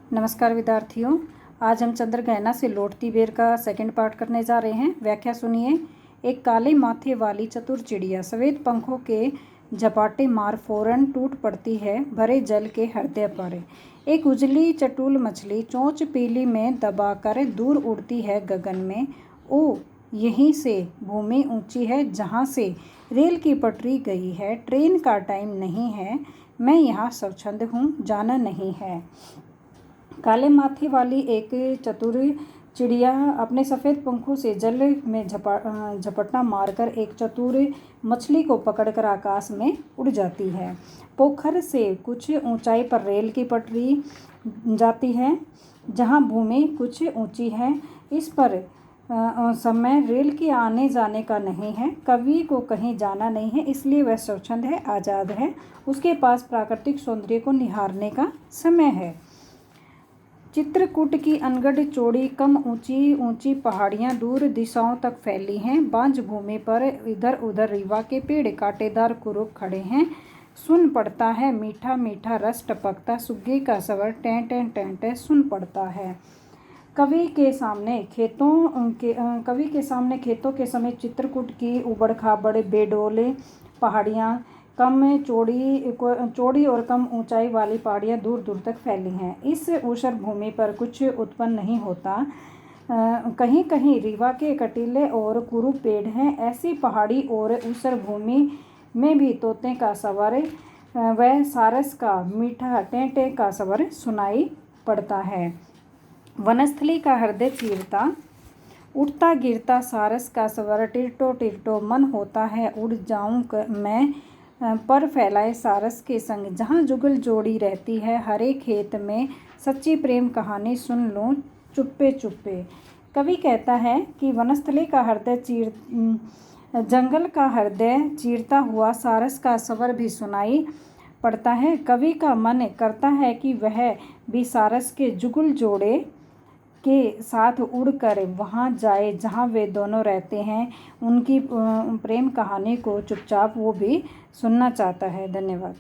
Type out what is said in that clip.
नमस्कार विद्यार्थियों, आज हम चंद्रग्रहण से लौटती बेर का सेकंड पार्ट करने जा रहे हैं। व्याख्या सुनिए। एक काले माथे वाली चतुर चिड़िया सफ़ेद पंखों के झपाटे मार फौरन टूट पड़ती है भरे जल के हृदय पर। एक उजली चटुल मछली चोंच पीली में दबाकर दूर उड़ती है गगन में। ओ, यहीं से भूमि ऊंची है जहाँ से रेल की पटरी गई है। ट्रेन का टाइम नहीं है, मैं यहाँ स्वच्छंद हूँ, जाना नहीं है। काले माथे वाली एक चतुर चिड़िया अपने सफ़ेद पंखों से जल में झपटना मारकर एक चतुर मछली को पकड़कर आकाश में उड़ जाती है। पोखर से कुछ ऊंचाई पर रेल की पटरी जाती है जहां भूमि कुछ ऊंची है। इस पर समय रेल के आने जाने का नहीं है। कवि को कहीं जाना नहीं है, इसलिए वह स्वच्छंद है, आज़ाद है। उसके पास प्राकृतिक सौंदर्य को निहारने का समय है। चित्रकूट की अनगढ़ चौड़ी कम ऊंची ऊंची पहाड़ियां दूर दिशाओं तक फैली हैं। बांझ भूमि पर इधर उधर रीवा के पेड़ कांटेदार कुरुख खड़े हैं। सुन पड़ता है मीठा मीठा रस टपकता, सुग्गे का स्वर टें टें टें टें सुन पड़ता है। कवि के सामने खेतों के समेत चित्रकूट की उबड़ खाबड़ बेडौल पहाड़ियाँ चौड़ी और कम ऊंचाई वाली पहाड़ियाँ दूर दूर तक फैली हैं। इस ऊसर भूमि पर कुछ उत्पन्न नहीं होता। कहीं कहीं रीवा के कटीले और कुरूप पेड़ हैं। ऐसी पहाड़ी और ऊसर भूमि में भी तोते का स्वर व सारस का मीठा टें टें का स्वर सुनाई पड़ता है। वनस्थली का हृदय चीरता उठता गिरता सारस का स्वर टिरटो टिरटो मन होता है उड़ जाऊं मैं पर फैलाए सारस के संग। जहाँ जुगल जोड़ी रहती है हरे खेत में, सच्ची प्रेम कहानी सुन लूँ चुप्पे चुप्पे। कवि कहता है कि वनस्थली का हृदय जंगल का हृदय चीरता हुआ सारस का स्वर भी सुनाई पड़ता है। कवि का मन करता है कि वह भी सारस के जुगल जोड़े के साथ उड़कर वहाँ जाए जहाँ वे दोनों रहते हैं। उनकी प्रेम कहानी को चुपचाप वो भी सुनना चाहता है। धन्यवाद।